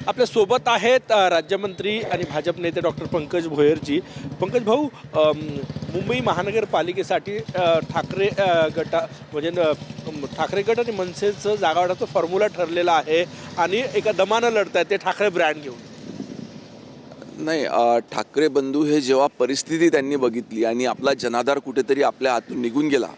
आपल्या सोबत आहेत राज्यमंत्री आणि भाजप नेते डॉक्टर पंकज भोयरजी. पंकज भाऊ, मुंबई महानगरपालिकेसाठी ठाकरे गटा म्हणजे ठाकरे गट आणि मनसेचं जागावाटाचं फॉर्म्युला ठरलेला आहे आणि एका दमानं लढत आहे ते ठाकरे ब्रँड घेऊन. नाही, ठाकरे बंधू हे जेव्हा परिस्थिती त्यांनी बघितली आणि आपला जनाधार कुठेतरी आपल्या हातून निघून गेला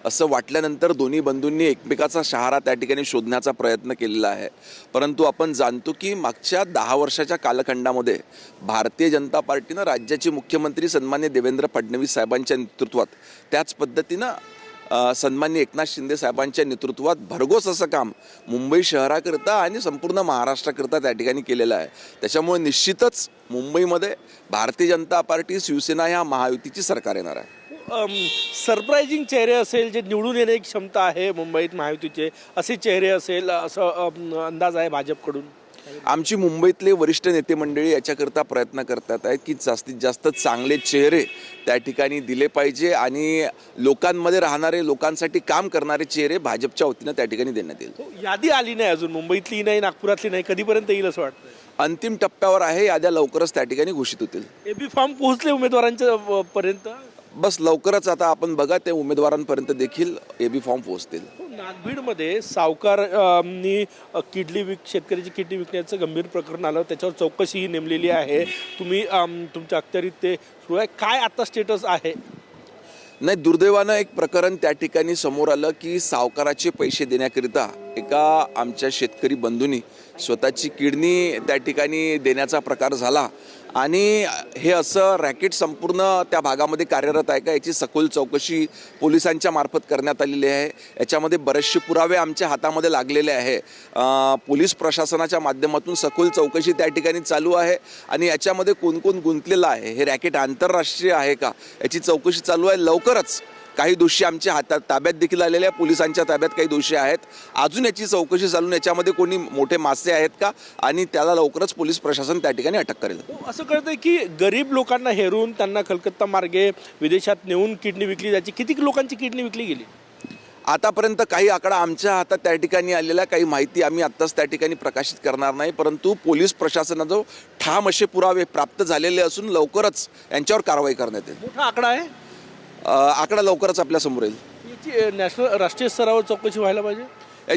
असं वाटल्यानंतर दोन्ही बंधूंनी एकमेकाचा शहारा त्या ठिकाणी शोधण्याचा प्रयत्न केलेला आहे. परंतु आपण जाणतो की मागच्या 10 वर्षाच्या कालखंडामध्ये भारतीय जनता पार्टीनं राज्याचे मुख्यमंत्री सन्मान्य देवेंद्र फडणवीस साहेबांच्या नेतृत्वात, त्याच पद्धतीनं सन्मान्य एकनाथ शिंदे साहेबांच्या नेतृत्वात भरघोस असं काम मुंबई शहराकरता आणि संपूर्ण महाराष्ट्राकरता त्या ठिकाणी केलेलं आहे. त्याच्यामुळे निश्चितच मुंबईमध्ये भारतीय जनता पार्टी, शिवसेना ह्या महायुतीची सरकार येणार आहे. सरप्रायझिंग चेहरे असेल, जे निवडून येण्याची क्षमता आहे मुंबईत महायुतीचे, असे चेहरे असेल असं अंदाज आहे भाजपकडून. आमची मुंबईतले वरिष्ठ नेते मंडळी याच्याकरता प्रयत्न करतात आहेत की जास्तीत जास्त चांगले चेहरे त्या ठिकाणी दिले पाहिजे आणि लोकांमध्ये राहणारे, लोकांसाठी काम करणारे चेहरे भाजपच्या वतीनं त्या ठिकाणी देण्यात येईल. यादी आली नाही अजून, मुंबईतली नाही, नागपुरातली नाही, कधीपर्यंत येईल असं वाटतं? अंतिम टप्प्यावर आहे, याद्या लवकरच त्या ठीकाणी घोषित होतील. एबी फॉर्म पोहोचले उमेदवारांच्या पर्यंत? बस लवकरच आता आपण बघा, ते उमेदवारांपर्यंत देखील एबी फॉर्म पोहोचतील. नागभीडमध्ये सावकारनी शेतकऱ्याची किडनी विकण्याचं गंभीर प्रकरण आलं, त्याच्यावर चौकशीही नेमलेली आहे. तुम्ही तुमच्या अखत्यारीत ते सुरू आहे, काय आता स्टेटस आहे? नाही, दुर्दैवानं एक प्रकरण त्या ठिकाणी समोर आलं की सावकाराचे पैसे देण्याकरिता एका आमच्या शेतकरी बंधूंनी स्वतःची किडनी त्या ठिकाणी देण्याचा प्रकार झाला आणि हे असं रॅकेट संपूर्ण त्या भागामध्ये कार्यरत आहे का, याची सखोल चौकशी पोलिसांच्या मार्फत करण्यात आलेली आहे. याच्यामध्ये बरेचसे पुरावे आमच्या हातामध्ये लागलेले आहे. पोलीस प्रशासनाच्या माध्यमातून सखोल चौकशी त्या ठिकाणी चालू आहे आणि याच्यामध्ये कोण कोण गुंतलेलं आहे, हे रॅकेट आंतरराष्ट्रीय आहे का, याची चौकशी चालू आहे. लवकरच काही दोषी आमच्या ताब्यात देखील आलेले आहे, पोलिसांच्या ताब्यात काही दोषी आहेत. अजून याची चौकशी चालून याच्यामध्ये कोणी मोठे मासे आहेत का आणि त्याला लवकरच पोलीस प्रशासन त्या ठिकाणी अटक करेल. असं कळतंय की गरीब लोकांना हेरून त्यांना कलकत्ता मार्गे विदेशात नेऊन किडनी विकली जायची. किती लोकांची किडनी विकली गेली आतापर्यंत? काही आकडा आमच्या हातात त्या ठिकाणी आलेला, काही माहिती आम्ही आत्ताच त्या ठिकाणी प्रकाशित करणार नाही, परंतु पोलीस प्रशासनाचा ठाम असे पुरावे प्राप्त झालेले असून लवकरच यांच्यावर कारवाई करण्यात येईल. मोठा आकडा आहे, आकडा लवकरच आपल्या समोर येईल. याची राष्ट्रीय स्तरावर चौकशी व्हायला पाहिजे.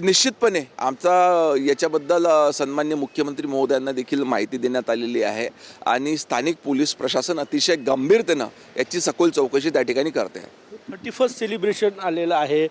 निश्चितपणे आमचा याच्याबद्दल सन्मान्य मुख्यमंत्री महोदयांना देखील माहिती देण्यात आलेली आहे आणि स्थानिक पोलीस प्रशासन अतिशय गंभीरतेनं याची सखोल चौकशी त्या ठिकाणी करते आहे. 31st सेलिब्रेशन आलेलं आहे.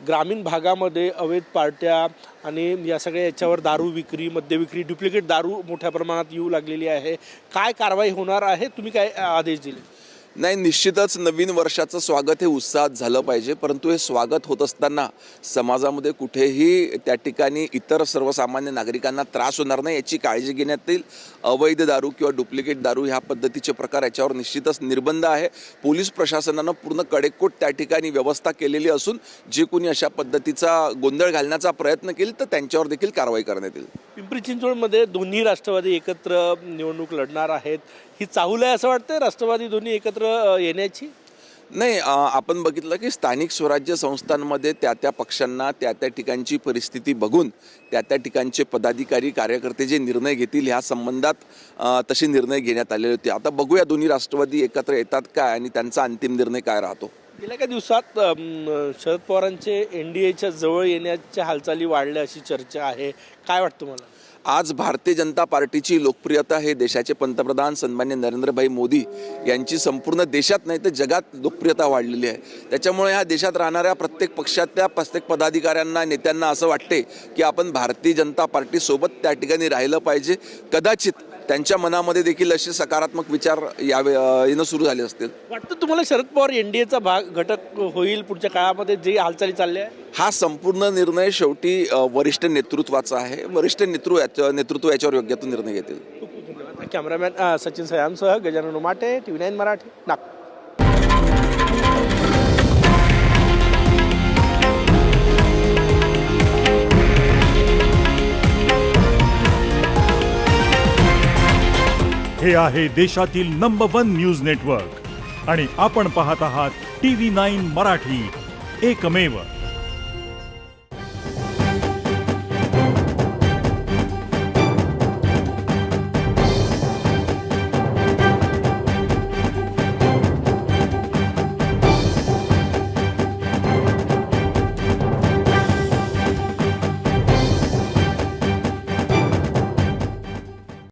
ग्रामीण भागामध्ये अवैध पार्ट्या आणि या सगळ्या याच्यावर दारू विक्री, मद्य विक्री, डुप्लिकेट दारू मोठ्या प्रमाणात येऊ लागलेली आहे. काय कारवाई होणार आहे? तुम्ही काय आदेश दिले? नाही, निश्चितच नवीन वर्षाचं स्वागत हे उत्साहात झालं पाहिजे, परंतु हे स्वागत होत असताना समाजामध्ये कुठेही त्या ठिकाणी इतर सर्वसामान्य नागरिकांना त्रास होणार नाही याची काळजी घेण्यात येईल. अवैध दारू किंवा डुप्लिकेट दारू ह्या पद्धतीचे प्रकार याच्यावर निश्चितच निर्बंध आहे. पोलीस प्रशासनानं पूर्ण कडेकोट त्या ठिकाणी व्यवस्था केलेली असून जे कोणी अशा पद्धतीचा गोंधळ घालण्याचा प्रयत्न केला तर त्यांच्यावर देखील कारवाई करण्यात येईल. पिंपरी चिंचवडमध्ये दोन्ही राष्ट्रवादी एकत्र निवडणूक लढणार आहेत. ही चाहूल आहे असं वाटतं राष्ट्रवादी दोन्ही एकत्र येण्याची? नाही, आपण बघितलं की स्थानिक स्वराज्य संस्थांमध्ये त्या पक्षांना त्या ठिकाणची परिस्थिती बघून त्या ठिकाणचे पदाधिकारी, कार्यकर्ते जे निर्णय घेतील ह्या संबंधात तसे निर्णय घेण्यात आलेले होते. आता बघूया दोन्ही राष्ट्रवादी एकत्र येतात काय आणि त्यांचा अंतिम निर्णय काय राहतो. गेल्या काही दिवसात शरद पवारांचे NDAच्या जवळ येण्याच्या हालचाली वाढल्या अशी चर्चा आहे. काय वाटतं मला? आज भारतीय जनता पार्टीची लोकप्रियता हे देशाचे पंतप्रधान सन्मान्य नरेंद्रभाई मोदी यांची संपूर्ण देशात नाही तर जगात लोकप्रियता वाढलेली आहे. त्याच्यामुळे ह्या देशात राहणाऱ्या प्रत्येक पक्षातल्या प्रत्येक पदाधिकाऱ्यांना, नेत्यांना असं वाटते की आपण भारतीय जनता पार्टीसोबत त्या ठिकाणी राहिलं पाहिजे. कदाचित त्यांच्या मनामध्ये देखील असे सकारात्मक विचार येणं सुरू झाले असतील. वाटतं तुम्हाला शरद पवार NDAचा घटक होईल पुढच्या काळामध्ये जे हालचाली चालल्या आहे? हा संपूर्ण निर्णय शेवटी वरिष्ठ नेतृत्वाचा आहे. वरिष्ठ नेतृत्व याच्यावर योग्य तो निर्णय घेतील. कॅमेरामॅन सचिन सयांसह गजानन उमाटे, TV9 मराठी, नागपूर. हे आहे देशातील नंबर 1 न्यूज नेटवर्क आणि आपण पाहत आहात TV9 मराठी, एकमेव.